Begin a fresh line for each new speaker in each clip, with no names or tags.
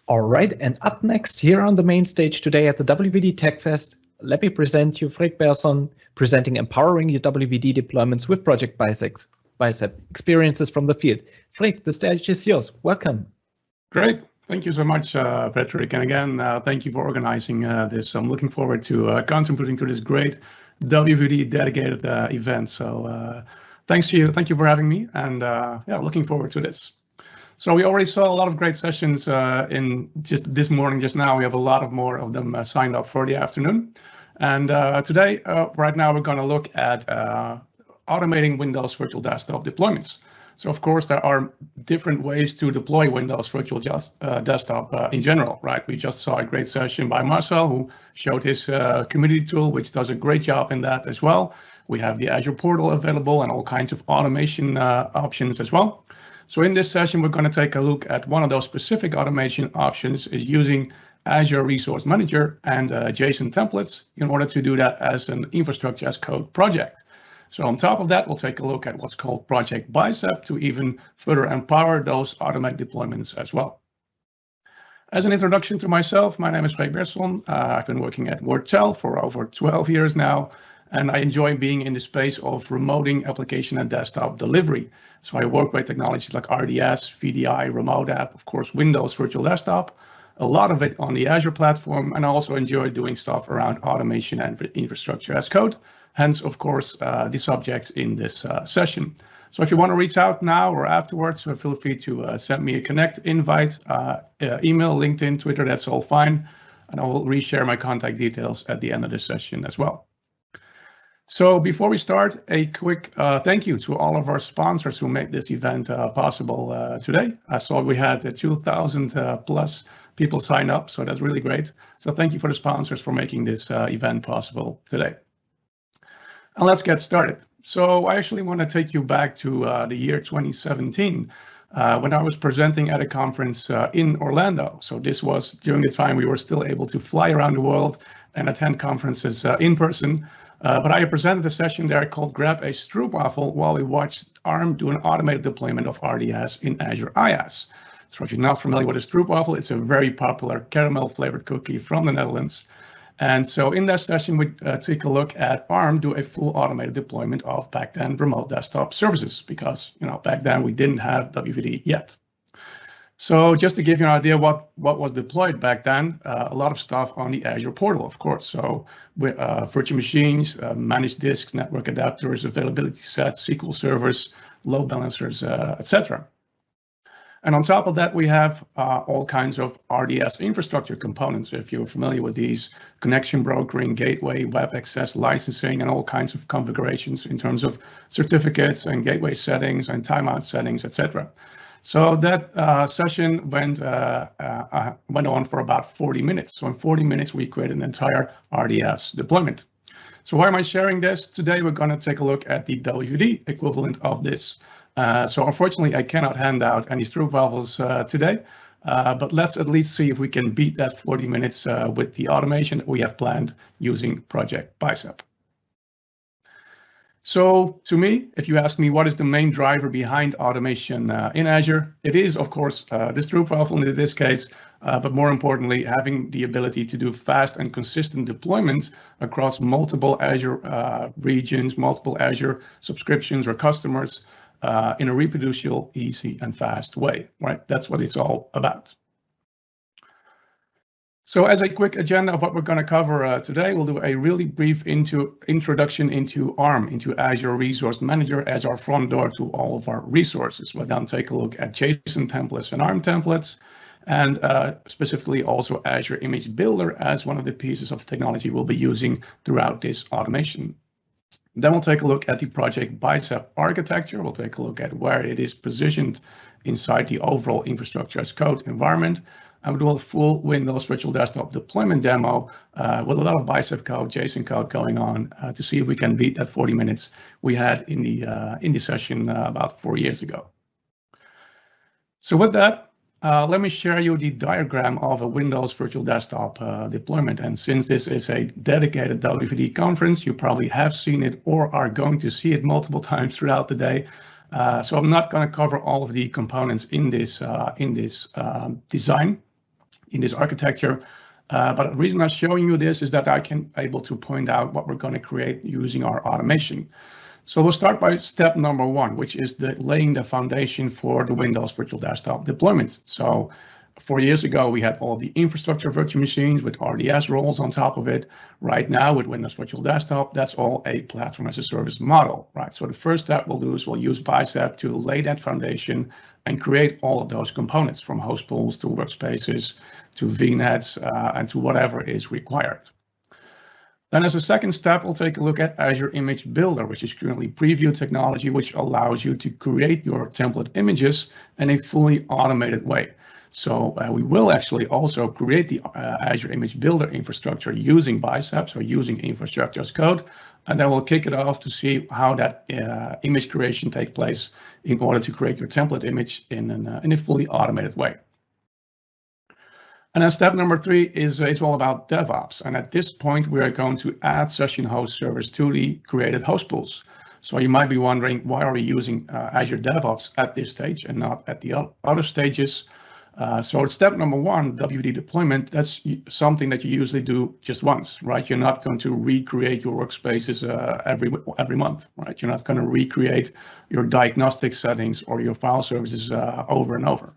All right, and up next here on the main stage today at the WVD Tech Fest, let me present you Freek Berson, presenting Empowering Your WVD Deployments with Project Bicep, experiences from the field. Freek, the stage is yours. Welcome.
Great. Thank you so much, Patrick. And again, thank you for organizing this. I'm looking forward to contributing to this great WVD dedicated event. So thank you for having me, and yeah, looking forward to this. So we already saw a lot of great sessions in just this morning. Just now, we have a lot more of them signed up for the afternoon. And today, right now, we're going to look at automating Windows Virtual Desktop deployments. So of course, there are different ways to deploy Windows Virtual Desktop in general, right? We just saw a great session by Marcel, who showed his community tool, which does a great job in that as well. We have the Azure portal available and all kinds of automation options as well. So in this session, we're going to take a look at one of those specific automation options is using Azure Resource Manager and JSON templates in order to do that as an infrastructure as code project. So on top of that, we'll take a look at what's called Project Bicep to even further empower those automated deployments as well. As an introduction to myself, my name is Freek Berson. I've been working at Wordtel for over 12 years now, and I enjoy being in the space of remoting application and desktop delivery. So I work with technologies like RDS, VDI, Remote App, of course, Windows Virtual Desktop, a lot of it on the Azure platform, and I also enjoy doing stuff around automation and infrastructure as code. Hence, of course, the subjects in this session. So if you want to reach out now or afterwards, feel free to send me a connect invite, email, LinkedIn, Twitter, that's all fine. And I will reshare my contact details at the end of the session as well. So before we start, a quick thank you to all of our sponsors who made this event possible today. I saw we had 2,000 plus people sign up, so that's really great. So thank you for the sponsors for making this event possible today. And let's get started. So I actually want to take you back to the year 2017 when I was presenting at a conference in Orlando. So this was during the time we were still able to fly around the world and attend conferences in person. But I presented a session there called Grab a Stroopwafel while we watched ARM do an automated deployment of RDS in Azure IaaS. So if you're not familiar with a stroopwafel, it's a very popular caramel flavored cookie from the Netherlands. And so in that session, we take a look at ARM do a full automated deployment of back then remote desktop services, because back then we didn't have WVD yet. So just to give you an idea what was deployed back then, a lot of stuff on the Azure portal, of course. So virtual machines, managed disks, network adapters, availability sets, SQL servers, load balancers, etc. And on top of that, we have all kinds of RDS infrastructure components. If you're familiar with these, connection brokering, gateway, web access, licensing, and all kinds of configurations in terms of certificates and gateway settings and timeout settings, etc. So that session went on for about 40 minutes. So in 40 minutes, we created an entire RDS deployment. So why am I sharing this? Today, we're going to take a look at the WVD equivalent of this. So unfortunately, I cannot hand out any stroopwafels today, but let's at least see if we can beat that 40 minutes with the automation that we have planned using Project Bicep. So to me, if you ask me what is the main driver behind automation in Azure, it is, of course, the stroopwafel in this case, but more importantly, having the ability to do fast and consistent deployments across multiple Azure regions, multiple Azure subscriptions or customers, in a reproducible, easy, and fast way, right? That's what it's all about. So as a quick agenda of what we're going to cover today, we'll do a really brief introduction into ARM, into Azure Resource Manager as our front door to all of our resources. We'll then take a look at JSON templates and ARM templates, and specifically also Azure Image Builder as one of the pieces of technology we'll be using throughout this automation. Then we'll take a look at the Project Bicep architecture. We'll take a look at where it is positioned inside the overall infrastructure as code environment. And we'll do a full Windows Virtual Desktop deployment demo with a lot of Bicep code, JSON code going on to see if we can beat that 40 minutes we had in the session about 4 years ago. So with that, let me share you the diagram of a Windows Virtual Desktop deployment. And since this is a dedicated WVD conference, you probably have seen it or are going to see it multiple times throughout the day. So I'm not going to cover all of the components in this design. in this architecture. But the reason I'm showing you this is that I can able to point out what we're going to create using our automation. So we'll start by step number 1, which is laying the foundation for the Windows Virtual Desktop deployment. So 4 years ago, we had all the infrastructure virtual machines with RDS roles on top of it. Right now with Windows Virtual Desktop, that's all a platform as a service model, right? So the first step we'll do is we'll use Bicep to lay that foundation and create all of those components, from host pools to workspaces to VNets and to whatever is required. Then as a second step, we'll take a look at Azure Image Builder, which is currently preview technology, which allows you to create your template images in a fully automated way. So we will actually also create the Azure Image Builder infrastructure using Bicep, so using infrastructure as code, and then we'll kick it off to see how that image creation takes place in order to create your template image in a fully automated way. And then step number 3 is it's all about DevOps. And at this point, we are going to add session host servers to the created host pools. So you might be wondering, why are we using Azure DevOps at this stage and not at the other stages? So step number 1, WVD deployment, that's something that you usually do just once, right? You're not going to recreate your workspaces every month, right? You're not going to recreate your diagnostic settings or your file services over and over.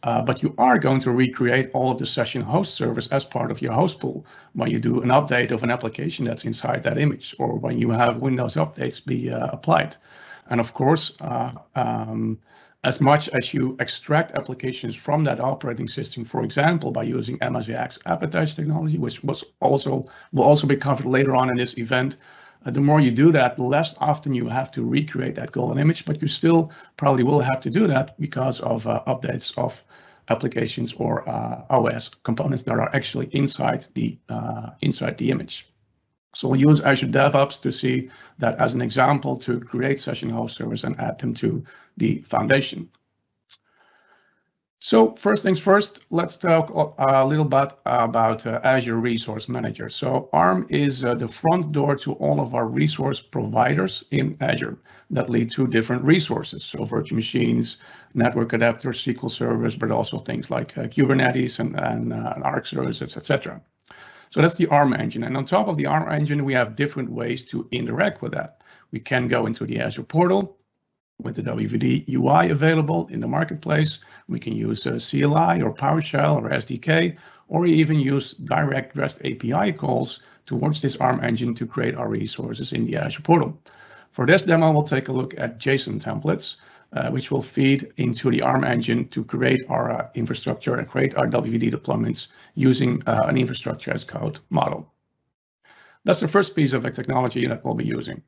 But you are going to recreate all of the session host servers as part of your host pool when you do an update of an application that's inside that image, or when you have Windows updates be applied. And of course, as much as you extract applications from that operating system, for example, by using MSAX app attach technology, which will also be covered later on in this event, the more you do that, the less often you have to recreate that golden image, but you still probably will have to do that because of updates of applications or OS components that are actually inside the image. So we'll use Azure DevOps to see that as an example to create session host servers and add them to the foundation. So first things first, let's talk a little bit about Azure Resource Manager. So ARM is the front door to all of our resource providers in Azure that lead to different resources. So virtual machines, network adapters, SQL servers, but also things like Kubernetes and Arc services, etc. So that's the ARM engine. And on top of the ARM engine, we have different ways to interact with that. We can go into the Azure portal with the WVD UI available in the marketplace. We can use CLI or PowerShell or SDK, or even use direct REST API calls towards this ARM engine to create our resources in the Azure portal. For this demo, we'll take a look at JSON templates, which will feed into the ARM engine to create our infrastructure and create our WVD deployments using an infrastructure as code model. That's the first piece of the technology that we'll be using.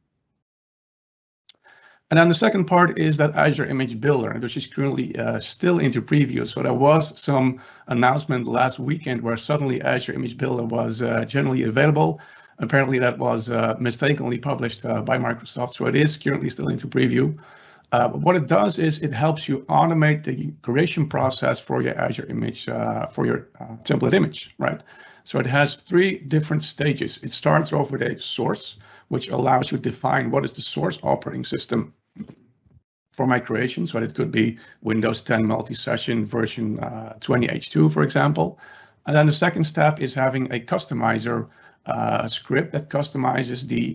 And then the second part is that Azure Image Builder, which is currently still into preview. So there was some announcement last weekend where suddenly Azure Image Builder was generally available. Apparently that was mistakenly published by Microsoft, so it is currently still into preview. But what it does is it helps you automate the creation process for your Azure image, for your template image, right? So it has 3 different stages. It starts off with a source, which allows you to define what is the source operating system for my creation. So it could be Windows 10 multi-session version 20H2, for example. And then the second step is having a customizer script that customizes the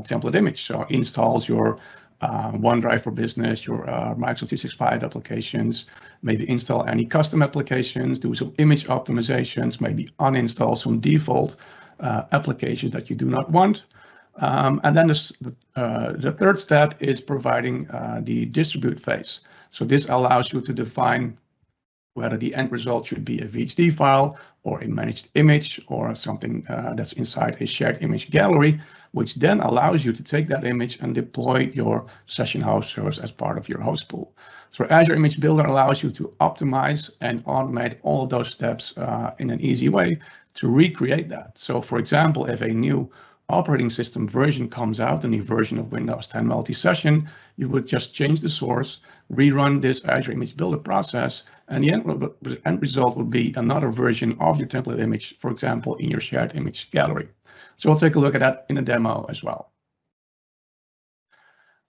template image. So installs your OneDrive for Business, your Microsoft 365 applications, maybe install any custom applications, do some image optimizations, maybe uninstall some default applications that you do not want. And then the third step is providing the distribute phase. So this allows you to define whether the end result should be a VHD file or a managed image or something that's inside a shared image gallery, which then allows you to take that image and deploy your session host servers as part of your host pool. So Azure Image Builder allows you to optimize and automate all of those steps in an easy way to recreate that. So for example, if a new operating system version comes out, a new version of Windows 10 multi-session, you would just change the source, rerun this Azure Image Builder process, and the end result would be another version of your template image, for example, in your shared image gallery. So we'll take a look at that in a demo as well.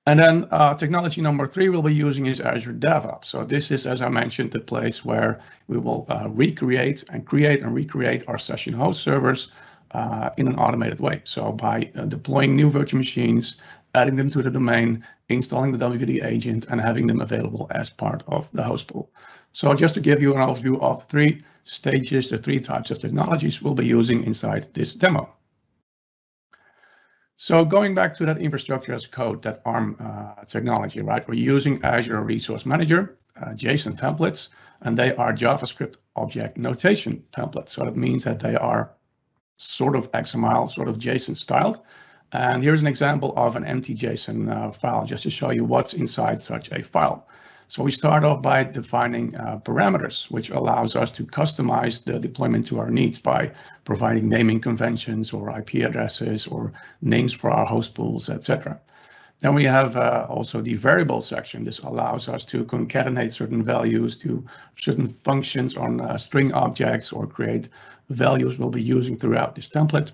And then technology number 3 we'll be using is Azure DevOps. So this is, as I mentioned, the place where we will recreate and create and recreate our session host servers in an automated way. So by deploying new virtual machines, adding them to the domain, installing the WVD agent, and having them available as part of the host pool. So just to give you an overview of the 3 stages, the 3 types of technologies we'll be using inside this demo. So going back to that infrastructure as code, that ARM technology, right? We're using Azure Resource Manager JSON templates, and they are JavaScript object notation templates. So that means that they are sort of XML, sort of JSON styled. And here's an example of an empty JSON file, just to show you what's inside such a file. So we start off by defining parameters, which allows us to customize the deployment to our needs by providing naming conventions or IP addresses or names for our host pools, etc. Then we have also the variable section. This allows us to concatenate certain values to certain functions on string objects or create values we'll be using throughout this template.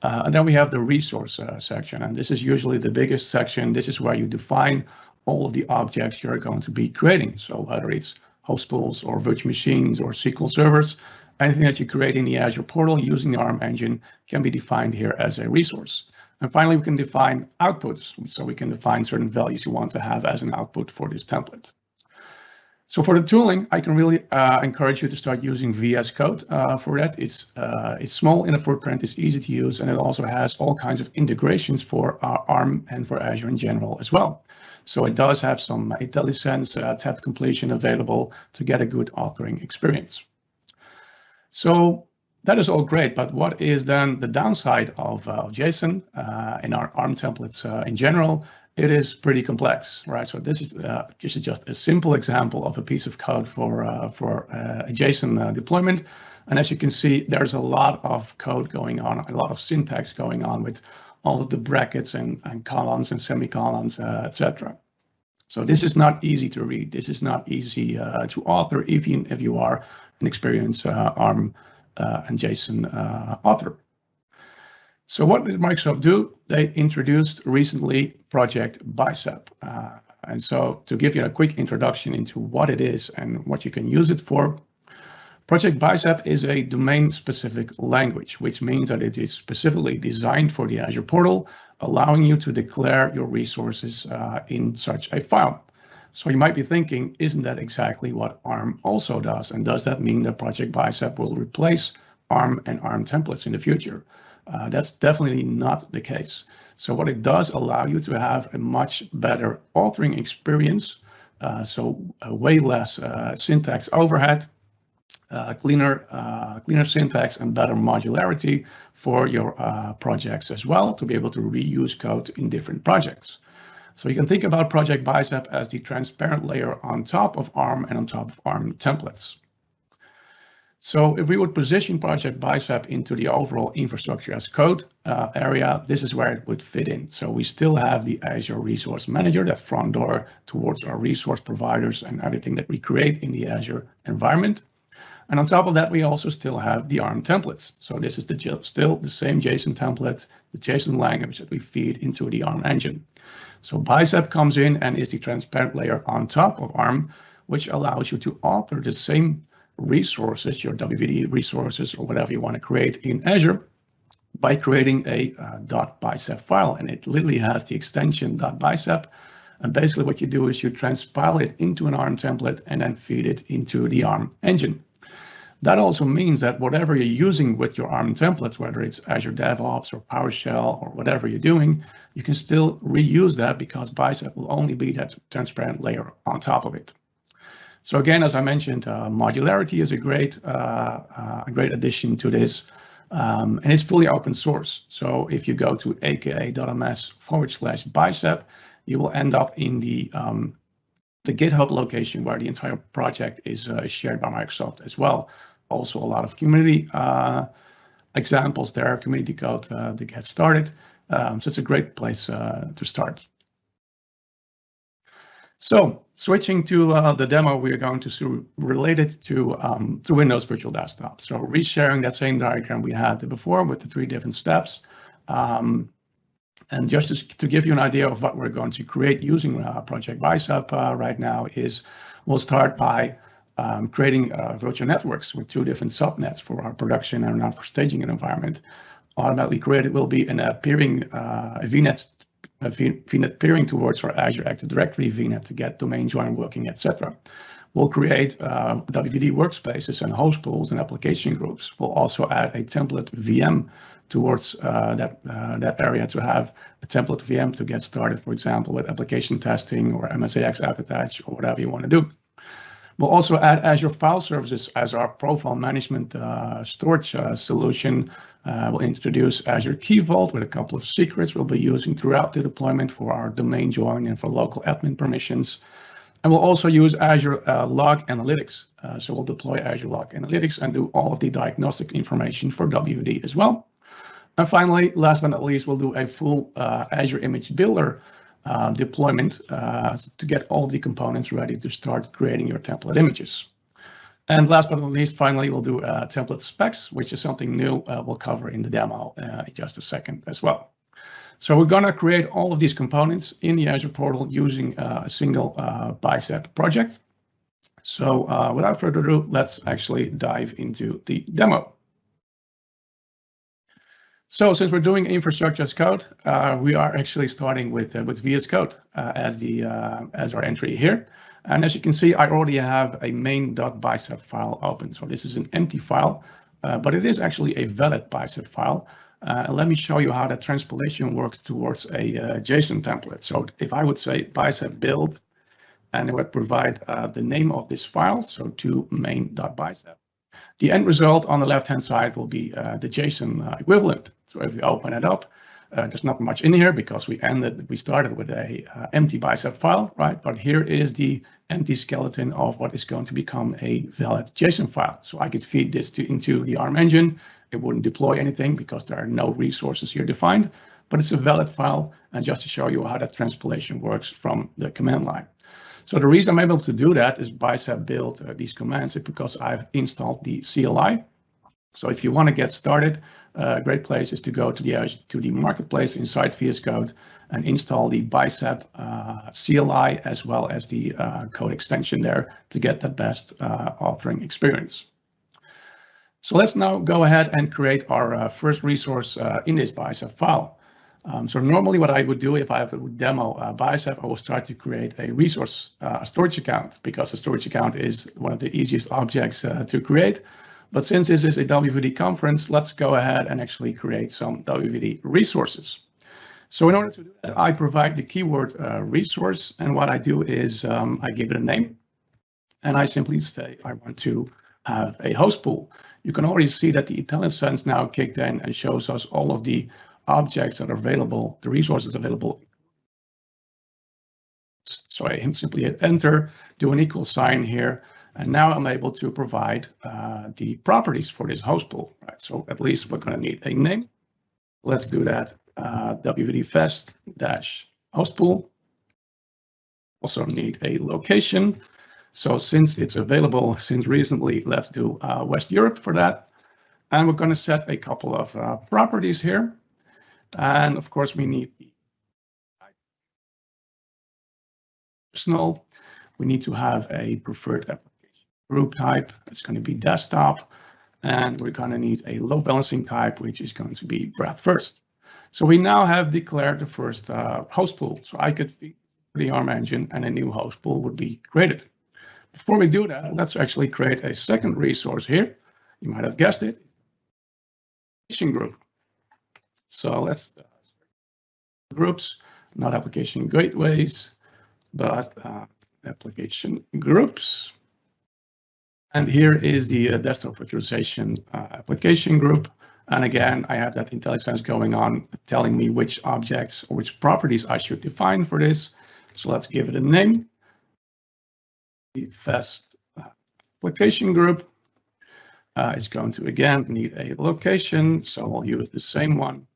And then we have the resource section, and this is usually the biggest section. This is where you define all of the objects you're going to be creating. So whether it's host pools or virtual machines or SQL servers, anything that you create in the Azure portal using the ARM engine can be defined here as a resource. And finally, we can define outputs. So we can define certain values you want to have as an output for this template. So for the tooling, I can really encourage you to start using VS Code for that. It's small in a footprint, it's easy to use, and it also has all kinds of integrations for ARM and for Azure in general as well. So it does have some IntelliSense tab completion available to get a good authoring experience. So that is all great, but what is then the downside of JSON in our ARM templates in general? It is pretty complex, right? So this is just a simple example of a piece of code for a JSON deployment. And as you can see, there's a lot of code going on, a lot of syntax going on with all of the brackets and colons and semicolons, etc. So this is not easy to read. This is not easy to author, even if you are an experienced ARM and JSON author. So what did Microsoft do? They introduced recently Project Bicep. And so to give you a quick introduction into what it is and what you can use it for, Project Bicep is a domain-specific language, which means that it is specifically designed for the Azure portal, allowing you to declare your resources in such a file. So you might be thinking, isn't that exactly what ARM also does? And does that mean that Project Bicep will replace ARM and ARM templates in the future? That's definitely not the case. So what it does allow you to have a much better authoring experience, so way less syntax overhead, cleaner syntax and better modularity for your projects as well, to be able to reuse code in different projects. So you can think about Project Bicep as the transparent layer on top of ARM and on top of ARM templates. So if we would position Project Bicep into the overall infrastructure as code area, this is where it would fit in. So we still have the Azure Resource Manager, that front door towards our resource providers and everything that we create in the Azure environment. And on top of that, we also still have the ARM templates. So this is still the same JSON template, the JSON language that we feed into the ARM engine. So Bicep comes in and is the transparent layer on top of ARM, which allows you to author the same resources, your WVD resources or whatever you want to create in Azure, by creating a .bicep file. And it literally has the extension .bicep. And basically what you do is you transpile it into an ARM template and then feed it into the ARM engine. That also means that whatever you're using with your ARM templates, whether it's Azure DevOps or PowerShell or whatever you're doing, you can still reuse that because Bicep will only be that transparent layer on top of it. So again, as I mentioned, modularity is a great addition to this, and it's fully open source. So if you go to aka.ms/bicep, you will end up in the GitHub location where the entire project is shared by Microsoft as well. Also a lot of community examples there, community code to get started. So it's a great place to start. So switching to the demo, we are going to see related to Windows Virtual Desktop. So resharing that same diagram we had before with the 3 different steps. And just to give you an idea of what we're going to create using Project Bicep right now is we'll start by creating virtual networks with 2 different subnets for our production and our for staging environment. Automatically created will be in a peering VNet peering towards our Azure Active Directory VNet to get domain join working, etc. We'll create WVD workspaces and host pools and application groups. We'll also add a template VM towards that area to have a template VM to get started, for example, with application testing or MSAX app attach or whatever you want to do. We'll also add Azure File Services as our profile management storage solution. We'll introduce Azure Key Vault with a couple of secrets we'll be using throughout the deployment for our domain join and for local admin permissions. And we'll also use Azure Log Analytics. So we'll deploy Azure Log Analytics and do all of the diagnostic information for WVD as well. And finally, last but not least, we'll do a full Azure Image Builder deployment to get all of the components ready to start creating your template images. And last but not least, finally, we'll do template specs, which is something new we'll cover in the demo in just a second as well. So we're going to create all of these components in the Azure portal using a single Bicep project. So without further ado, let's actually dive into the demo. So since we're doing infrastructure as code, we are actually starting with VS Code as our entry here. And as you can see, I already have a main.bicep file open. So this is an empty file, but it is actually a valid bicep file. Let me show you how that transpilation works towards a JSON template. So if I would say bicep build, and it would provide the name of this file, so to main.bicep. The end result on the left-hand side will be the JSON equivalent. So if we open it up, there's not much in here because we started with a empty bicep file, right? But here is the empty skeleton of what is going to become a valid JSON file. So I could feed this into the ARM engine. It wouldn't deploy anything because there are no resources here defined, but it's a valid file. And just to show you how that transpilation works from the command line. So the reason I'm able to do that is Bicep build these commands is because I've installed the CLI. So if you want to get started, a great place is to go to the marketplace inside VS Code and install the Bicep CLI as well as the code extension there to get the best authoring experience. So let's now go ahead and create our first resource in this Bicep file. So normally what I would do if I would demo Bicep, I will start to create a resource storage account because a storage account is one of the easiest objects to create. But since this is a WVD conference, let's go ahead and actually create some WVD resources. So in order to do that, I provide the keyword resource. And what I do is I give it a name. And I simply say I want to have a host pool. You can already see that the IntelliSense now kicked in and shows us all of the objects that are available, the resources available. So I simply hit enter, do an equal sign here, and now I'm able to provide the properties for this host pool. Right? So at least we're going to need a name. Let's do that. WVD Fest -host pool. Also need a location. So since it's available since recently, let's do West Europe for that. And we're going to set a couple of properties here. And of course, we need personal. We need to have a preferred application group type. It's going to be desktop. And we're going to need a load balancing type, which is going to be breadth first. So we now have declared the first host pool. So I could feed the ARM engine and a new host pool would be created. Before we do that, let's actually create a second resource here. You might have guessed it, application group. So let's groups, not application gateways, but application groups. And here is the desktop virtualization application group. And again, I have that IntelliSense going on, telling me which objects or which properties I should define for this. So let's give it a name. The Fest application group is going to, again, need a location. So I'll use the same one.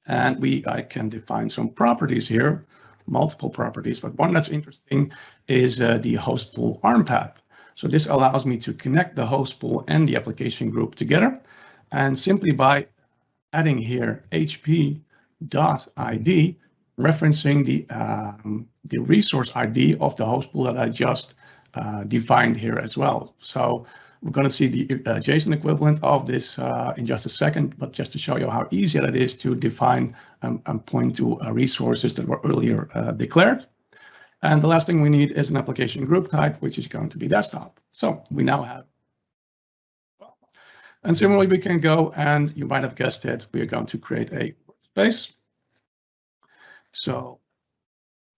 And I can define some properties here, multiple properties, but one that's interesting is the host pool ARM path. So this allows me to connect the host pool and the application group together. And simply by adding here HP .id, referencing the resource ID of the host pool that I just defined here as well. So we're going to see the JSON equivalent of this in just a second, but just to show you how easy it is to define and point to resources that were earlier declared. And the last thing we need is an application group type, which is going to be desktop. So we now have, and similarly, we can go and you might have guessed it, we are going to create a workspace. So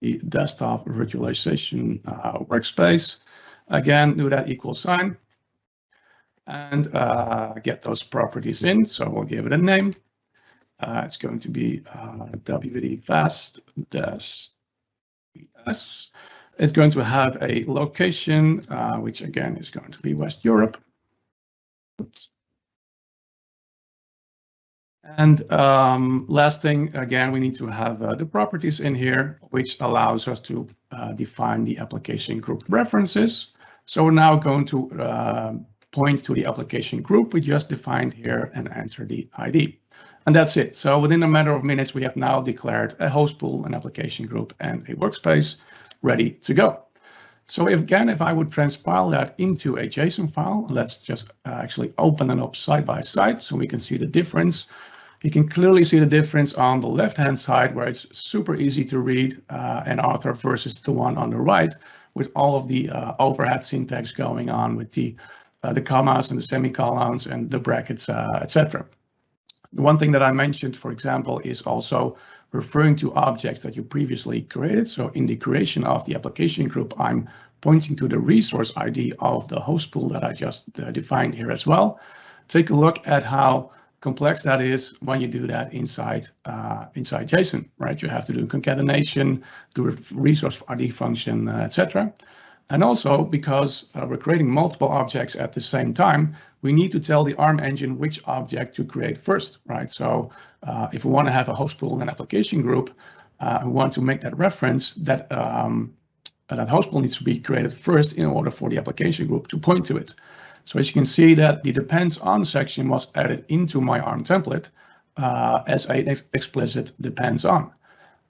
the desktop virtualization workspace, again, do that equal sign and get those properties in. So we'll give it a name. It's going to be WVD Fast -VS. It's going to have a location, which again is going to be West Europe. Oops. And last thing, again, we need to have the properties in here, which allows us to define the application group references. So we're now going to point to the application group we just defined here and enter the ID. And that's it. So within a matter of minutes, we have now declared a host pool, an application group, and a workspace ready to go. So if I would transpile that into a JSON file, let's just actually open it up side by side so we can see the difference. You can clearly see the difference on the left-hand side where it's super easy to read and author versus the one on the right with all of the overhead syntax going on with the commas and the semicolons and the brackets, etc. The one thing that I mentioned, for example, is also referring to objects that you previously created. So in the creation of the application group, I'm pointing to the resource ID of the host pool that I just defined here as well. Take a look at how complex that is when you do that inside JSON, right? You have to do concatenation, do a resource ID function, etc. And also because we're creating multiple objects at the same time, we need to tell the ARM engine which object to create first, right? So if we want to have a host pool and an application group, we want to make that reference that that host pool needs to be created first in order for the application group to point to it. So as you can see that the depends on section was added into my ARM template as an explicit depends on.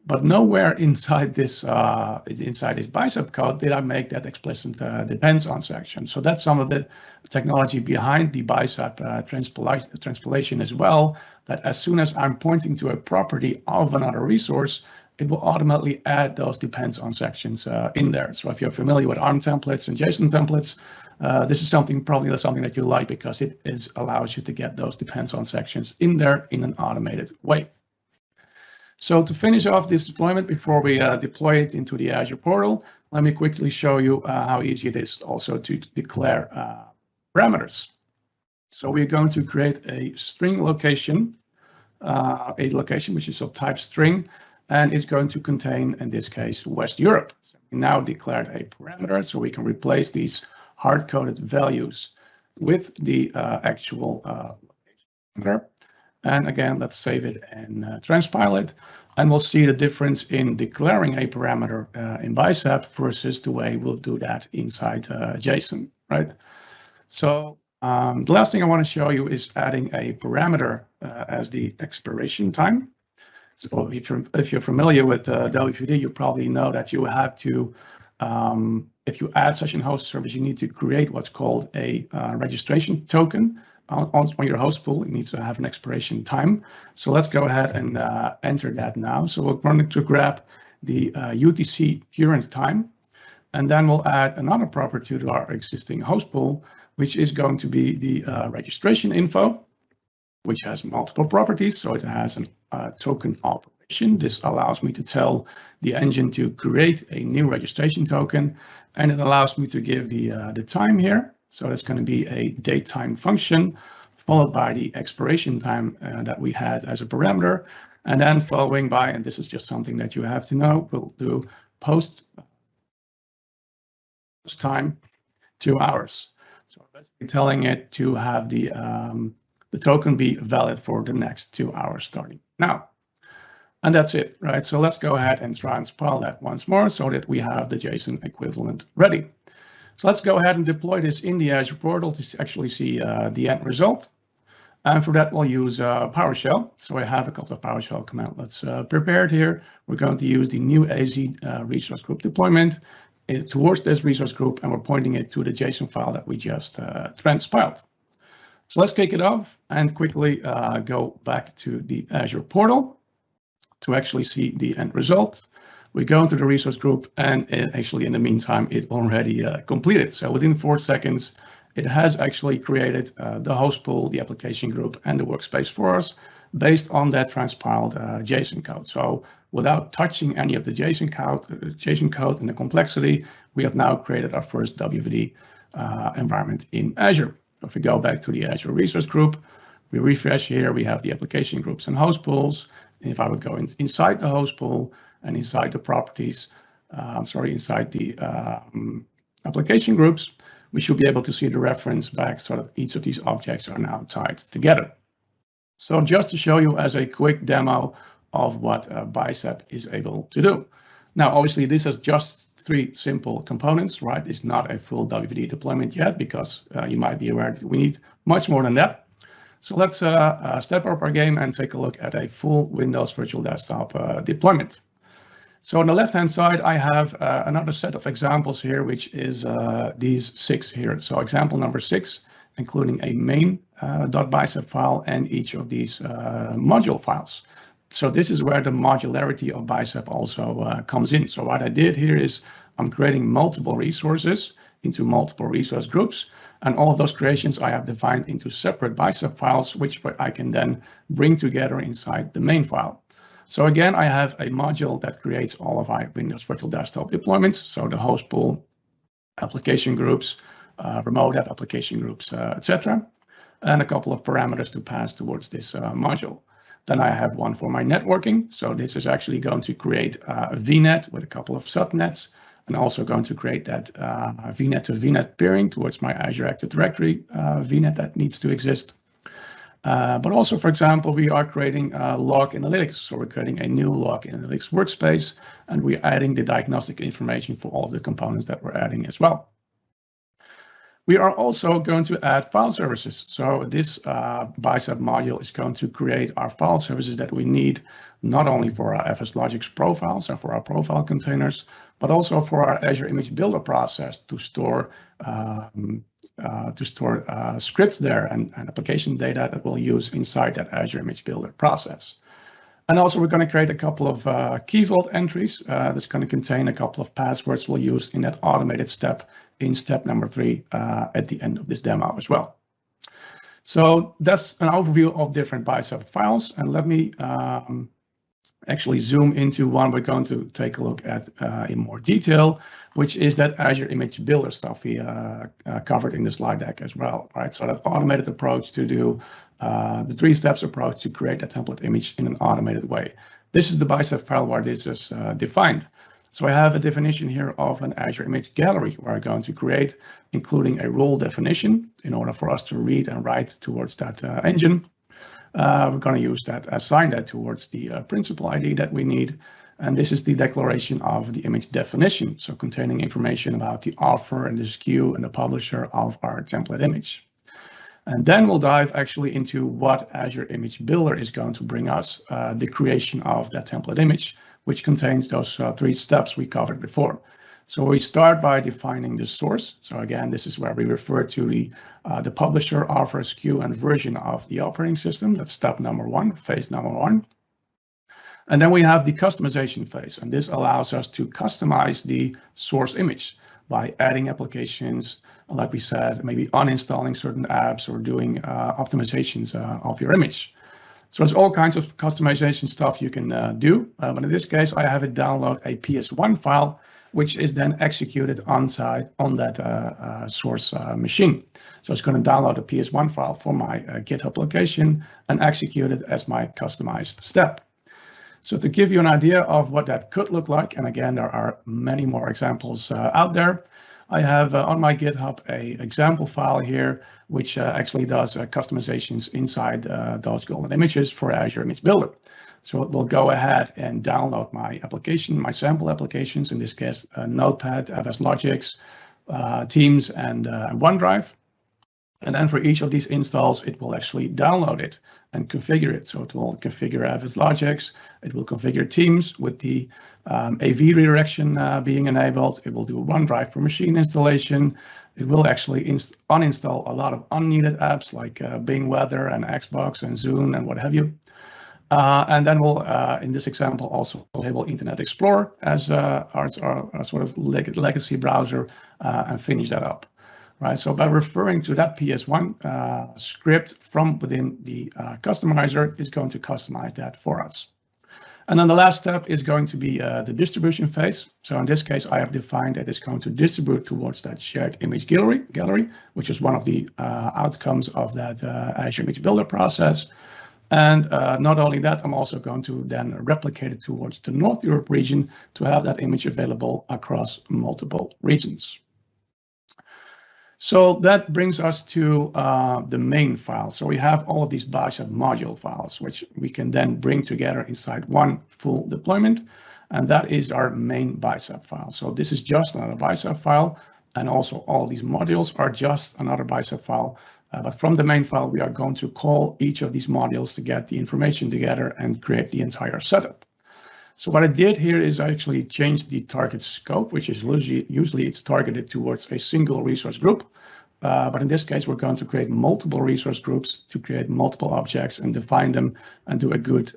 But nowhere inside this Bicep code did I make that explicit depends on section. So that's some of the technology behind the Bicep transpilation as well, that as soon as I'm pointing to a property of another resource, it will automatically add those depends on sections in there. So if you're familiar with ARM templates and JSON templates, this is probably something that you like because it allows you to get those depends on sections in there in an automated way. So to finish off this deployment before we deploy it into the Azure portal, let me quickly show you how easy it is also to declare parameters. So we're going to create a string location, which is of type string, and it's going to contain, in this case, West Europe. So we now declared a parameter, so we can replace these hard-coded values with the actual location. And again, let's save it and transpile it. And we'll see the difference in declaring a parameter in Bicep versus the way we'll do that inside JSON, right? So the last thing I want to show you is adding a parameter as the expiration time. So if you're familiar with WVD, you probably know that you have to, if you add such a host service, you need to create what's called a registration token on your host pool. It needs to have an expiration time. So let's go ahead and enter that now. So we're going to grab the UTC current time, and then we'll add another property to our existing host pool, which is going to be the registration info, which has multiple properties. So it has a token operation. This allows me to tell the engine to create a new registration token, and it allows me to give the time here. So that's going to be a datetime function followed by the expiration time that we had as a parameter. And then following by, and this is just something that you have to know, we'll do post time 2 hours. So basically telling it to have the token be valid for the next 2 hours starting now. And that's it, right? So let's go ahead and transpile that once more so that we have the JSON equivalent ready. So let's go ahead and deploy this in the Azure portal to actually see the end result. And for that, we'll use PowerShell. So I have a couple of PowerShell commandlets prepared here. We're going to use the new Azure Resource Group deployment towards this resource group, and we're pointing it to the JSON file that we just transpiled. So let's kick it off and quickly go back to the Azure portal to actually see the end result. We go into the resource group, and actually in the meantime, it already completed. So within 4 seconds, it has actually created the host pool, the application group, and the workspace for us based on that transpiled JSON code. So without touching any of the JSON code and the complexity, we have now created our first WVD environment in Azure. If we go back to the Azure Resource Group, we refresh here, we have the application groups and host pools. And if I would go inside the host pool and inside the properties, inside the application groups, we should be able to see the reference back so that each of these objects are now tied together. So just to show you as a quick demo of what Bicep is able to do. Now, obviously, this is just 3 simple components, right? It's not a full WVD deployment yet, because you might be aware that we need much more than that. So let's step up our game and take a look at a full Windows Virtual Desktop deployment. So on the left-hand side, I have another set of examples here, which is these 6 here. So example number 6, including a main.bicep file and each of these module files. So this is where the modularity of Bicep also comes in. So what I did here is I'm creating multiple resources into multiple resource groups, and all of those creations I have defined into separate Bicep files, which I can then bring together inside the main file. So again, I have a module that creates all of my Windows Virtual Desktop deployments. So the host pool, application groups, remote app application groups, etc., and a couple of parameters to pass towards this module. Then I have one for my networking. So this is actually going to create a VNet with a couple of subnets, and also going to create that VNet to VNet peering towards my Azure Active Directory VNet that needs to exist. But also, for example, we are creating log analytics. So we're creating a new log analytics workspace, and we're adding the diagnostic information for all of the components that we're adding as well. We are also going to add file services. So this Bicep module is going to create our file services that we need, not only for our FSLogix profiles and for our profile containers, but also for our Azure Image Builder process to store scripts there and application data that we'll use inside that Azure Image Builder process. And also we're going to create a couple of key vault entries that's going to contain a couple of passwords we'll use in that automated step in step number 3 at the end of this demo as well. So that's an overview of different Bicep files. And let me actually zoom into one we're going to take a look at in more detail, which is that Azure Image Builder stuff we covered in the slide deck as well, right? So that automated approach to do the 3 steps approach to create a template image in an automated way. This is the Bicep file where this is defined. So I have a definition here of an Azure Image Gallery where I'm going to create, including a role definition in order for us to read and write towards that engine. We're going to use that, assign that towards the principal ID that we need. And this is the declaration of the image definition, so containing information about the author and the SKU and the publisher of our template image. And then we'll dive actually into what Azure Image Builder is going to bring us, the creation of that template image, which contains those 3 steps we covered before. So we start by defining the source. So again, this is where we refer to the publisher, author, SKU, and version of the operating system. That's step number 1, phase number 1. And then we have the customization phase, and this allows us to customize the source image by adding applications, like we said, maybe uninstalling certain apps or doing optimizations of your image. So there's all kinds of customization stuff you can do, but in this case, I have it download a PS1 file, which is then executed on that source machine. So it's going to download a PS1 file for my GitHub location and execute it as my customized step. So to give you an idea of what that could look like, and again, there are many more examples out there, I have on my GitHub a example file here, which actually does customizations inside those golden images for Azure Image Builder. So it will go ahead and download my application, my sample applications, in this case, Notepad, FSLogix, Teams, and OneDrive. And then for each of these installs, it will actually download it and configure it. So it will configure Avis Logics, it will configure Teams with the AV redirection being enabled. It will do OneDrive per machine installation. It will actually uninstall a lot of unneeded apps like Bing Weather and Xbox and Zoom and what have you. And then we'll, in this example, also enable Internet Explorer as our sort of legacy browser and finish that up. Right, so by referring to that PS1 script from within the customizer is going to customize that for us. And then the last step is going to be the distribution phase. So in this case, I have defined that it's going to distribute towards that shared image gallery, which is one of the outcomes of that Azure Image Builder process. And not only that, I'm also going to then replicate it towards the North Europe region to have that image available across multiple regions. So that brings us to the main file. So we have all of these Bicep module files, which we can then bring together inside one full deployment. And that is our main Bicep file. So this is just another Bicep file. And also all these modules are just another Bicep file. But from the main file, we are going to call each of these modules to get the information together and create the entire setup. So what I did here is I actually changed the target scope, which is usually it's targeted towards a single resource group. But in this case, we're going to create multiple resource groups to create multiple objects and define them and do a good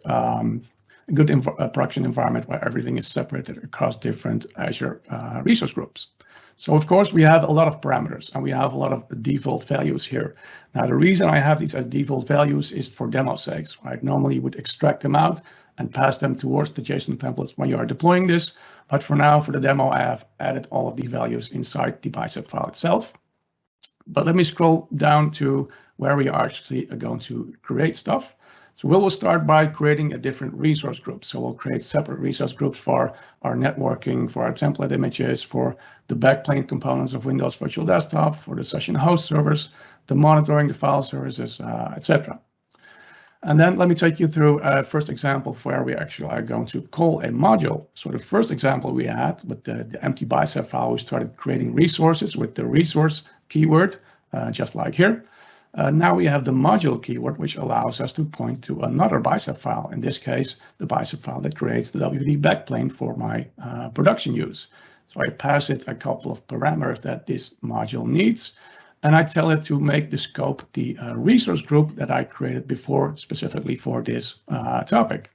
production environment where everything is separated across different Azure resource groups. So of course, we have a lot of parameters and we have a lot of default values here. Now, the reason I have these as default values is for demo sakes, right? Normally you would extract them out and pass them towards the JSON templates when you are deploying this. But for now, for the demo, I have added all of the values inside the Bicep file itself. But let me scroll down to where we are actually going to create stuff. So we will start by creating a different resource group. So we'll create separate resource groups for our networking, for our template images, for the backplane components of Windows Virtual Desktop, for the session host servers, the monitoring, the file services, etc. And then let me take you through a first example of where we actually are going to call a module. So the first example we had with the empty Bicep file, we started creating resources with the resource keyword, just like here. Now we have the module keyword, which allows us to point to another Bicep file. In this case, the Bicep file that creates the WVD backplane for my production use. So I pass it a couple of parameters that this module needs. And I tell it to make the scope the resource group that I created before, specifically for this topic.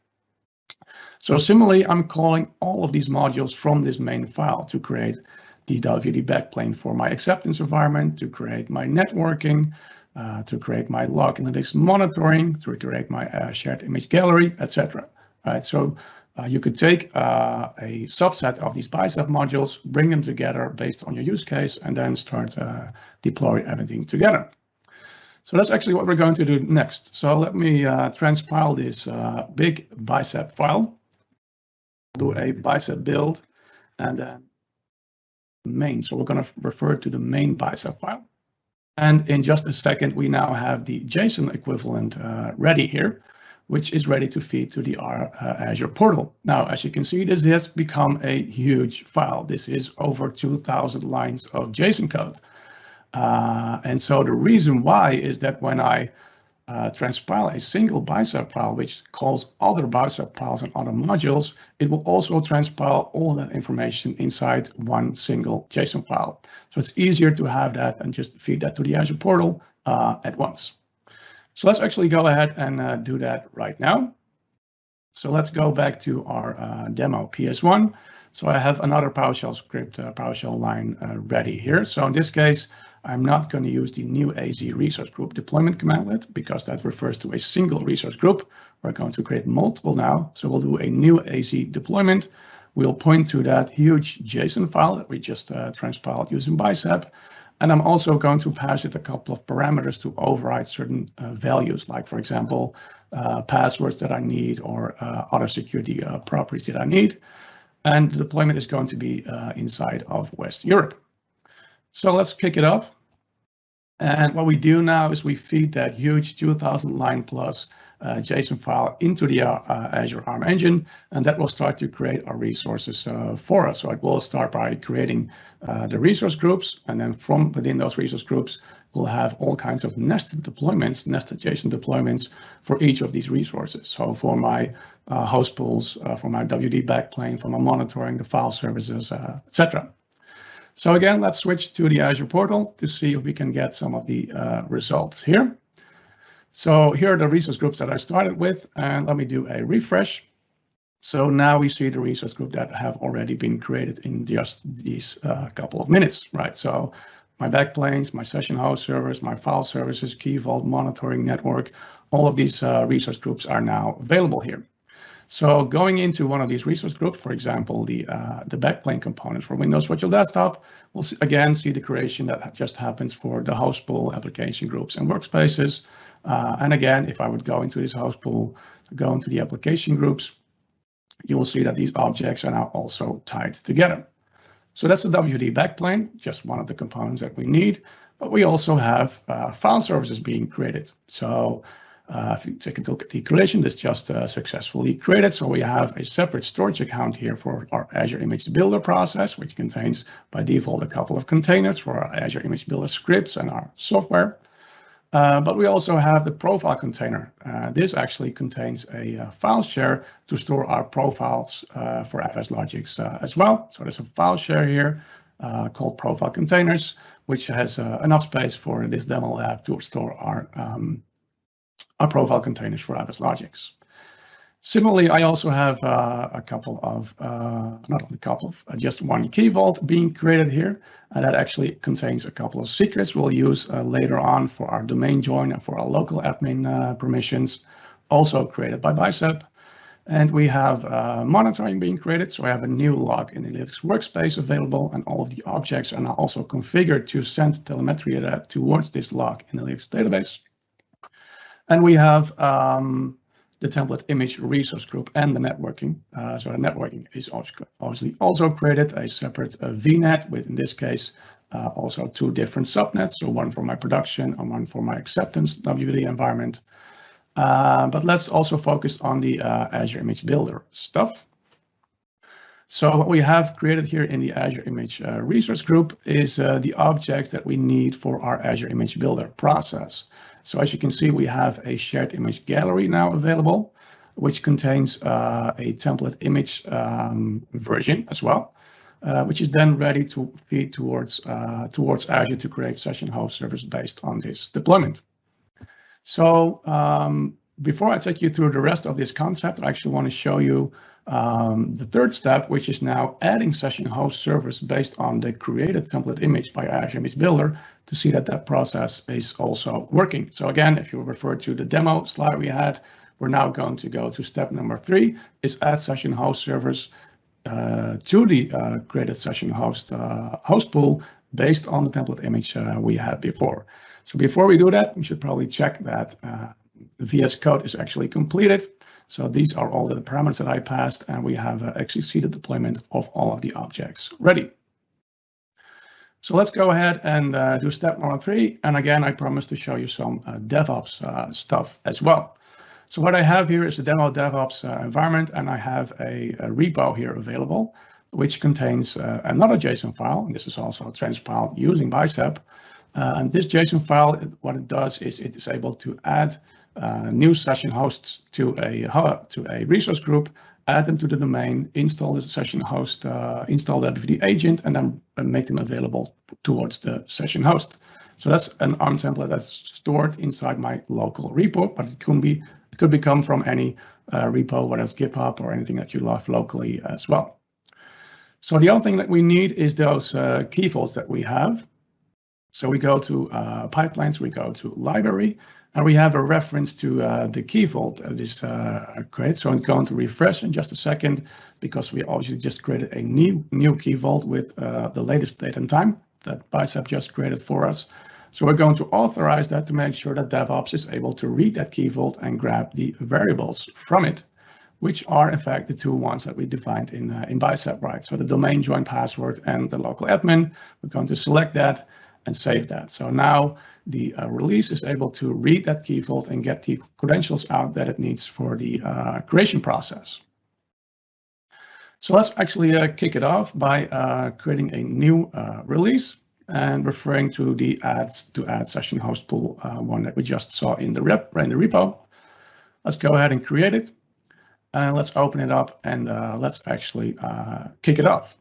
So similarly, I'm calling all of these modules from this main file to create the WVD backplane for my acceptance environment, to create my networking, to create my log analytics monitoring, to create my shared image gallery, etc. Right, so you could take a subset of these Bicep modules, bring them together based on your use case, and then start deploy everything together. So that's actually what we're going to do next. So let me transpile this big Bicep file, do a Bicep build, and then main. So we're going to refer to the main Bicep file. And in just a second, we now have the JSON equivalent ready here, which is ready to feed to the Azure portal. Now, as you can see, this has become a huge file. This is over 2,000 lines of JSON code. And so the reason why is that when I transpile a single Bicep file, which calls other Bicep files and other modules, it will also transpile all that information inside one single JSON file. So it's easier to have that and just feed that to the Azure portal at once. So let's actually go ahead and do that right now. So let's go back to our demo PS1. So I have another PowerShell script, PowerShell line ready here. So in this case, I'm not going to use the new AZ resource group deployment commandlet because that refers to a single resource group. We're going to create multiple now. So we'll do a new AZ deployment. We'll point to that huge JSON file that we just transpiled using Bicep. And I'm also going to pass it a couple of parameters to override certain values, like, for example, passwords that I need or other security properties that I need. And the deployment is going to be inside of West Europe. So let's kick it off. And what we do now is we feed that huge 2,000 line plus JSON file into the Azure ARM engine, and that will start to create our resources for us. So it will start by creating the resource groups, and then from within those resource groups, we'll have all kinds of nested deployments, nested JSON deployments for each of these resources. So for my host pools, for my WVD backplane, for my monitoring, the file services, etc. So again, let's switch to the Azure portal to see if we can get some of the results here. So here are the resource groups that I started with, and let me do a refresh. So now we see the resource group that have already been created in just these couple of minutes, right? So my backplanes, my session host servers, my file services, Key Vault, monitoring network, all of these resource groups are now available here. So going into one of these resource groups, for example, the backplane component for Windows Virtual Desktop, we'll again see the creation that just happens for the host pool, application groups, and workspaces. And again, if I would go into this host pool, go into the application groups, you will see that these objects are now also tied together. So that's the WVD backplane, just one of the components that we need, but we also have file services being created. So if you take a look at the creation, this just successfully created. So we have a separate storage account here for our Azure Image Builder process, which contains by default a couple of containers for our Azure Image Builder scripts and our software. But we also have the profile container. This actually contains a file share to store our profiles for FSLogix as well. So there's a file share here called profile containers, which has enough space for this demo lab to store our profile containers for FSLogix. Similarly, I also have a couple of, not a couple of, just one key vault being created here. And that actually contains a couple of secrets we'll use later on for our domain join and for our local admin permissions, also created by Bicep. And we have monitoring being created. So I have a new log in the Linux workspace available, and all of the objects are now also configured to send telemetry data towards this log in the Linux database. And we have the template image resource group and the networking. So the networking is obviously also created a separate VNet with, in this case, also two different subnets. So one for my production and one for my acceptance WVD environment. But let's also focus on the Azure Image Builder stuff. So what we have created here in the Azure Image resource group is the object that we need for our Azure Image Builder process. So as you can see, we have a shared image gallery now available, which contains a template image version as well, which is then ready to feed towards Azure to create session host servers based on this deployment. So before I take you through the rest of this concept, I actually want to show you the third step, which is now adding session host servers based on the created template image by Azure Image Builder to see that that process is also working. So again, if you refer to the demo slide we had, we're now going to go to step number 3, is add session host servers to the created session host pool based on the template image we had before. So before we do that, we should probably check that the VS Code is actually completed. So these are all the parameters that I passed, and we have executed deployment of all of the objects ready. So let's go ahead and do step number 3. And again, I promised to show you some DevOps stuff as well. So what I have here is a demo DevOps environment, and I have a repo here available, which contains another JSON file. And this is also transpiled using Bicep. And this JSON file, what it does is it is able to add new session hosts to a resource group, add them to the domain, install the session host, install the WVD agent, and then make them available towards the session host. So that's an ARM template that's stored inside my local repo, but it could become from any repo, whether it's GitHub or anything that you love locally as well. So the other thing that we need is those key vaults that we have. So we go to pipelines, we go to library, and we have a reference to the key vault that is created. So I'm going to refresh in just a second, because we obviously just created a new key vault with the latest date and time that Bicep just created for us. So we're going to authorize that to make sure that DevOps is able to read that key vault and grab the variables from it, which are in fact the two ones that we defined in Bicep, right? So the domain join password and the local admin, we're going to select that. and save that. So now the release is able to read that key vault and get the credentials out that it needs for the creation process. So let's actually kick it off by creating a new release and referring to the add session host pool one that we just saw in the repo. Let's go ahead and create it, and let's open it up, and let's actually kick it off.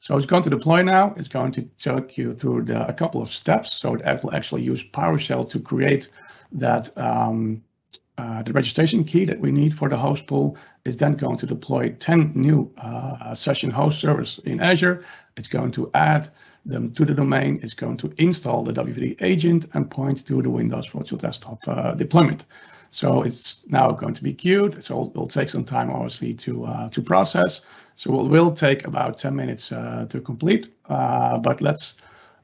So it's going to deploy now. It's going to take you through a couple of steps. So it will actually use PowerShell to create that the registration key that we need for the host pool. Is then going to deploy 10 new session host servers in Azure. It's going to add them to the domain. It's going to install the WVD agent and point to the Windows Virtual Desktop deployment. So it's now going to be queued. So it will take some time, obviously, to process. So it will take about 10 minutes to complete. But let's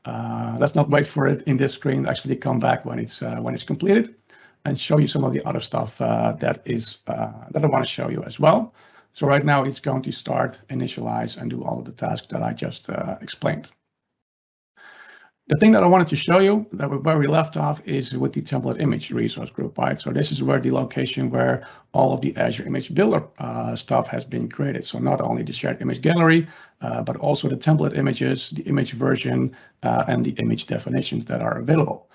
not wait for it in this screen. Actually, come back when it's completed, and show you some of the other stuff that I want to show you as well. So right now it's going to start, initialize, and do all of the tasks that I just explained. The thing that I wanted to show you, where we left off, is with the template image resource group, right? So this is where the location where all of the Azure Image Builder stuff has been created. So not only the shared image gallery, but also the template images, the image version, and the image definitions that are available.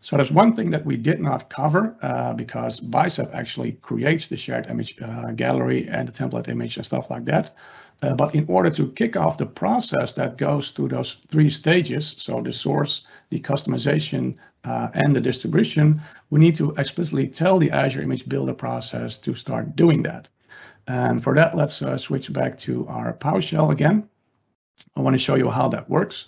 So there's one thing that we did not cover because Bicep actually creates the shared image gallery and the template image and stuff like that. But in order to kick off the process that goes through those 3 stages, so the source, the customization, and the distribution, we need to explicitly tell the Azure Image Builder process to start doing that. And for that, let's switch back to our PowerShell again. I want to show you how that works.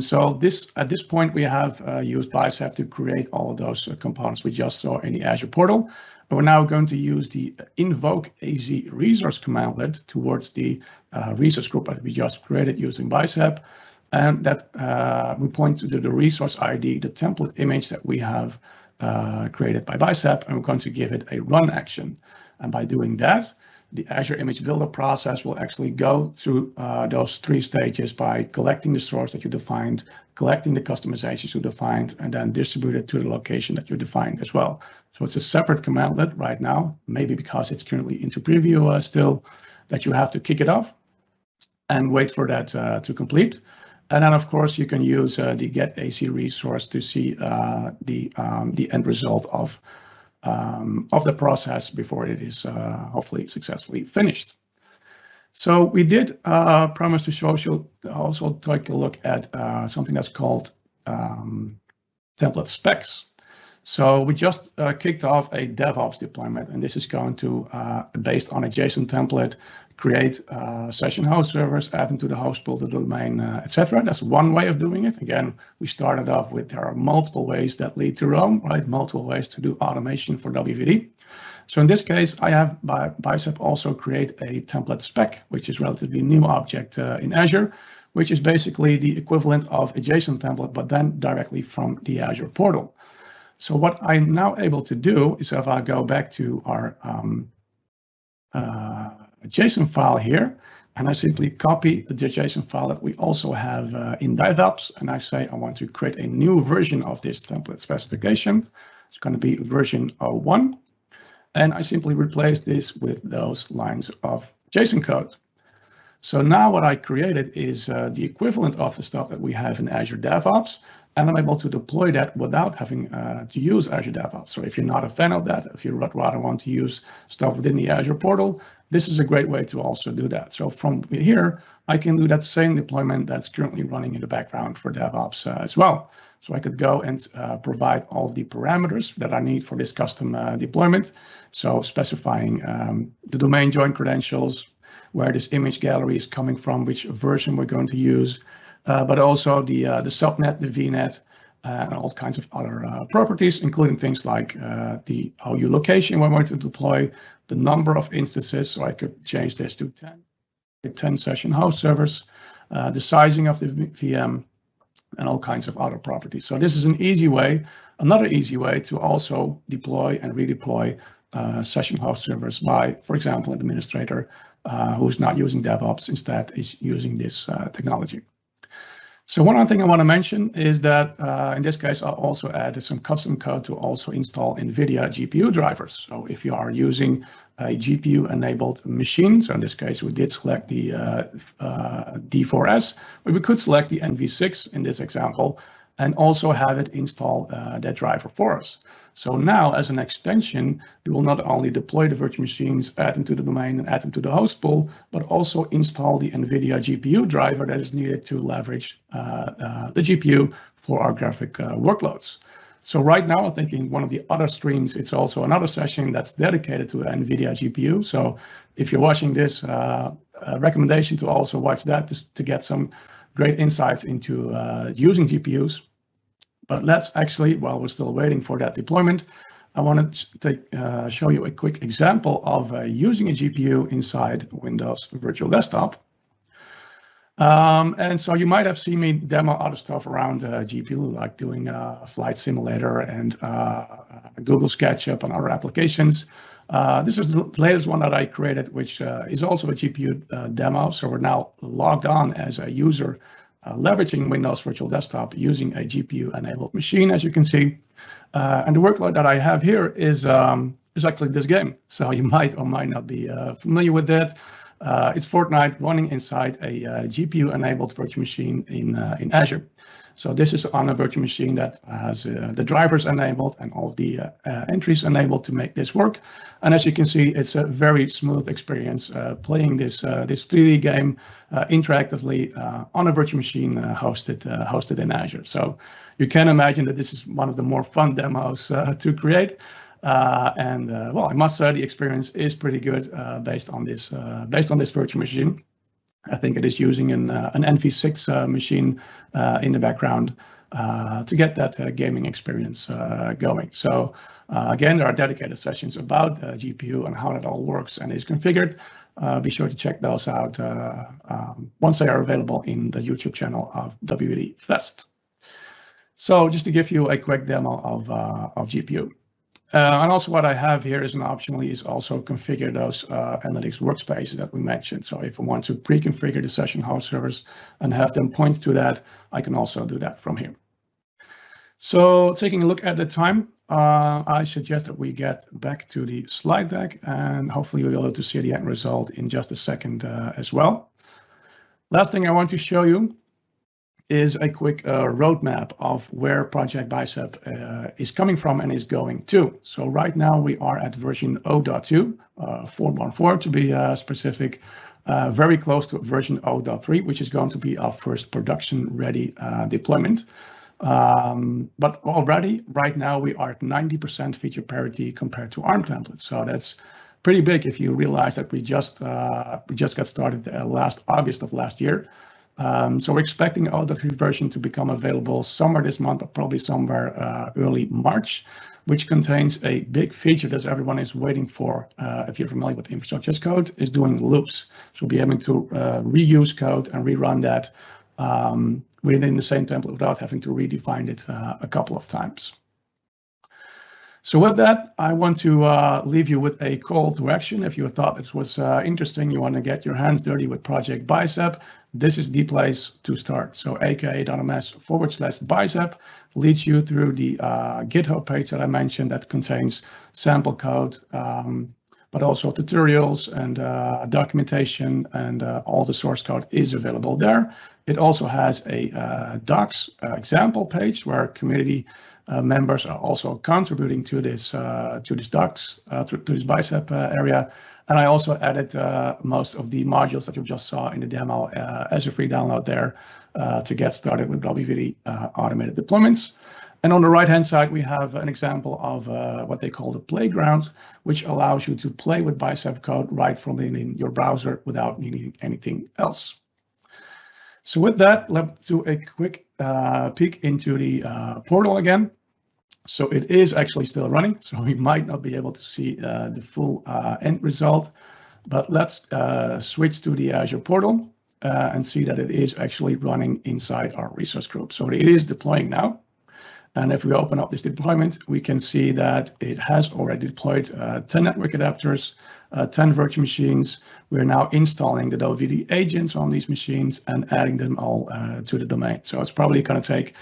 So at this point, we have used Bicep to create all of those components we just saw in the Azure portal. And we're now going to use the invoke AZ resource commandlet towards the resource group that we just created using Bicep. And that we point to the resource ID, the template image that we have created by Bicep, and we're going to give it a run action. And by doing that, the Azure Image Builder process will actually go through those 3 stages by collecting the source that you defined, collecting the customizations you defined, and then distribute it to the location that you defined as well. So it's a separate commandlet right now, maybe because it's currently into preview still, that you have to kick it off and wait for that to complete. And then, of course, you can use the get AC resource to see the end result of the process before it is hopefully successfully finished. So we did promise to show you also take a look at something that's called template specs. So we just kicked off a DevOps deployment, and this is going to, based on a JSON template, create session host servers, add them to the host pool, the domain, etc. That's one way of doing it. Again, we started off with there are multiple ways that lead to Rome, right? Multiple ways to do automation for WVD. So in this case, I have Bicep also create a template spec, which is relatively new object in Azure, which is basically the equivalent of a JSON template, but then directly from the Azure portal. So what I'm now able to do is if I go back to our JSON file here, and I simply copy the JSON file that we also have in DevOps, and I say I want to create a new version of this template specification. It's going to be version 01, and I simply replace this with those lines of JSON code. So now what I created is the equivalent of the stuff that we have in Azure DevOps, and I'm able to deploy that without having to use Azure DevOps. So if you're not a fan of that, if you rather want to use stuff within the Azure portal, this is a great way to also do that. So from here, I can do that same deployment that's currently running in the background for DevOps as well. So I could go and provide all of the parameters that I need for this custom deployment. So specifying the domain join credentials, where this image gallery is coming from, which version we're going to use, but also the subnet, the VNet, and all kinds of other properties, including things like the OU location when we're going to deploy, the number of instances. So I could change this to 10 session host servers, the sizing of the VM, and all kinds of other properties. So this is an easy way, another easy way to also deploy and redeploy session host servers by, for example, an administrator who's not using DevOps, instead is using this technology. So one other thing I want to mention is that in this case, I also added some custom code to also install NVIDIA GPU drivers. So if you are using a GPU-enabled machine, so in this case, we did select the D4S, but we could select the NV6 in this example, and also have it install that driver for us. So now, as an extension, we will not only deploy the virtual machines, add them to the domain, and add them to the host pool, but also install the NVIDIA GPU driver that is needed to leverage the GPU for our graphic workloads. So right now, I think in one of the other streams, it's also another session that's dedicated to NVIDIA GPU. So if you're watching this, a recommendation to also watch that to get some great insights into using GPUs. But let's actually, while we're still waiting for that deployment, I wanted to show you a quick example of using a GPU inside Windows Virtual Desktop. And so you might have seen me demo other stuff around GPU, like doing Flight Simulator and Google SketchUp and other applications. This is the latest one that I created, which is also a GPU demo. So we're now logged on as a user leveraging Windows Virtual Desktop using a GPU-enabled machine, as you can see. And the workload that I have here is actually this game. So you might or might not be familiar with that. It's Fortnite running inside a GPU-enabled virtual machine in Azure. So this is on a virtual machine that has the drivers enabled and all the entries enabled to make this work. And as you can see, it's a very smooth experience playing this 3D game interactively on a virtual machine hosted in Azure. So you can imagine that this is one of the more fun demos to create. Well, I must say the experience is pretty good based on this virtual machine. I think it is using an NV6 machine in the background to get that gaming experience going. So again, there are dedicated sessions about GPU and how that all works and is configured. Be sure to check those out once they are available in the YouTube channel of WVD Fest. So just to give you a quick demo of GPU. And also what I have here is an optionally is also configure those analytics workspaces that we mentioned. So if I want to pre-configure the session host servers and have them point to that, I can also do that from here. So taking a look at the time, I suggest that we get back to the slide deck and hopefully you'll be able to see the end result in just a second as well. Last thing I want to show you is a quick roadmap of where Project Bicep is coming from and is going to. So right now we are at version 0.2, 4.14 to be specific, very close to version 0.3, which is going to be our first production-ready deployment. But already, right now, we are at 90% feature parity compared to ARM templates. So that's pretty big if you realize that we just got started last August of last year. So we're expecting 0.3 version to become available somewhere this month, or probably somewhere early March, which contains a big feature that everyone is waiting for. If you're familiar with infrastructure as code, is doing loops. So we'll be able to reuse code and rerun that within the same template without having to redefine it a couple of times. So with that, I want to leave you with a call to action. If you thought this was interesting, you want to get your hands dirty with Project Bicep, this is the place to start. So aka.ms/bicep leads you through the GitHub page that I mentioned that contains sample code, but also tutorials and documentation, and all the source code is available there. It also has a docs example page where community members are also contributing to this docs, to this Bicep area. And I also added most of the modules that you just saw in the demo as a free download there to get started with WVD automated deployments. And on the right-hand side, we have an example of what they call the playground, which allows you to play with Bicep code right from in your browser without needing anything else. So with that, let's do a quick peek into the portal again. So it is actually still running, so we might not be able to see the full end result, but let's switch to the Azure portal and see that it is actually running inside our resource group. So it is deploying now. And if we open up this deployment, we can see that it has already deployed 10 network adapters, 10 virtual machines. We're now installing the WVD agents on these machines and adding them all to the domain. So it's probably going to take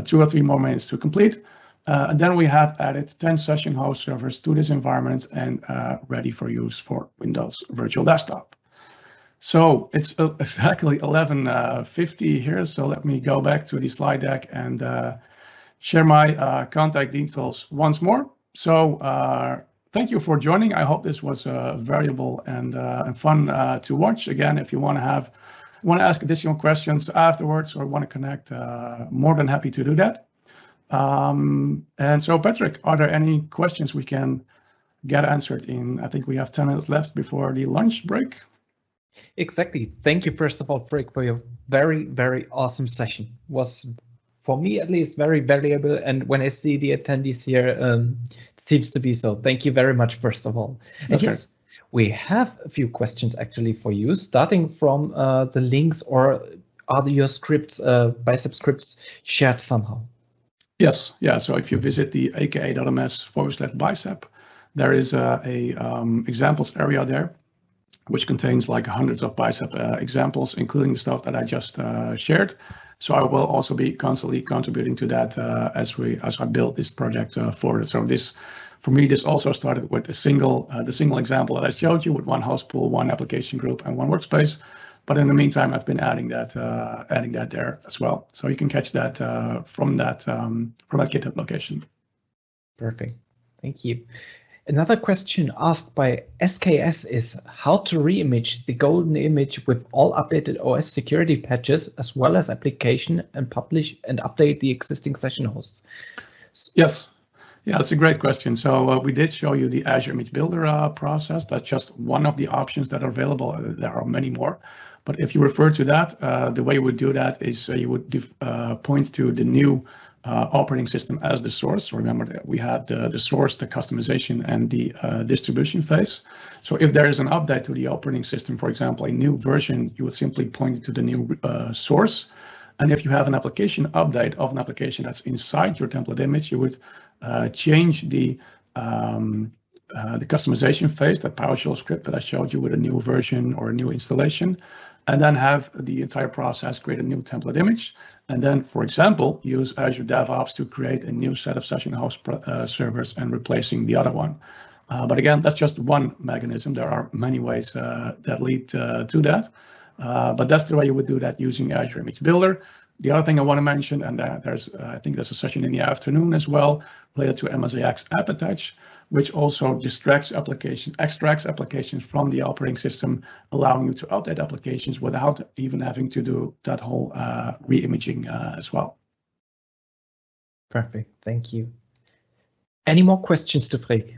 2 or 3 more minutes to complete. And then we have added 10 session host servers to this environment and ready for use for Windows Virtual Desktop. So it's exactly 11:50 here. So let me go back to the slide deck and share my contact details once more. So thank you for joining. I hope this was valuable and fun to watch. Again, if you want to ask additional questions afterwards or want to connect, more than happy to do that. And so, Patrick, are there any questions we can get answered in? I think we have 10 minutes left before the lunch break.
Exactly. Thank you, first of all, Freek, for your very, very awesome session. Was, for me at least, very valuable. And when I see the attendees here, it seems to be so. Thank you very much, first of all. And yes, we have a few questions actually for you, starting from the links, or are your scripts, Bicep scripts, shared somehow?
Yes, yeah. So if you visit the aka.ms/bicep, there is a examples area there, which contains like hundreds of Bicep examples, including the stuff that I just shared. So I will also be constantly contributing to that as I build this project forward. So this, for me, this also started with the single example that I showed you, with one host pool, one application group, and one workspace. But in the meantime, I've been adding that there as well. So you can catch that from that GitHub location.
Perfect. Thank you. Another question asked by SKS is how to re-image the golden image with all updated OS security patches, as well as application, and publish and update the existing session hosts.
Yes. Yeah, that's a great question. So we did show you the Azure Image Builder process. That's just one of the options that are available. There are many more. But if you refer to that, the way you would do that is you would point to the new operating system as the source. So remember that we had the source, the customization, and the distribution phase. So if there is an update to the operating system, for example, a new version, you would simply point to the new source. And if you have an application update of an application that's inside your template image, you would change the customization phase, that PowerShell script that I showed you, with a new version or a new installation, and then have the entire process create a new template image. And then, for example, use Azure DevOps to create a new set of session host servers and replacing the other one. But again, that's just one mechanism. There are many ways that lead to that. But that's the way you would do that using Azure Image Builder. The other thing I want to mention, and I think there's a session in the afternoon as well related to MSAX app attach, which also extracts applications from the operating system, allowing you to update applications without even having to do that whole re-imaging as well.
Perfect, thank you. Any more questions to Freek?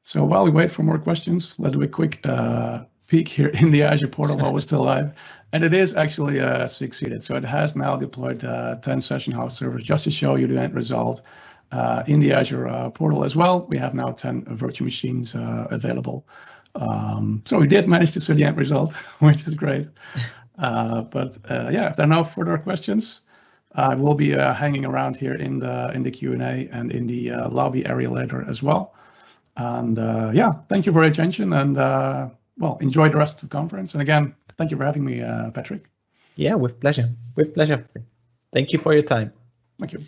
So while we wait for more questions, let's do a quick peek here in the Azure portal while we're still live. And it is actually succeeded. So it has now deployed 10 session host servers, just to show you the end result. In the Azure portal as well, we have now 10 virtual machines available. So we did manage to see the end result, which is great. But yeah, if there are no further questions, I will be hanging around here in the Q&A and in the lobby area later as well. And yeah, thank you for your attention, and well, enjoy the rest of the conference. And again, thank you for having me, Patrick.
Yeah, with pleasure. With pleasure. Thank you for your time.
Thank you.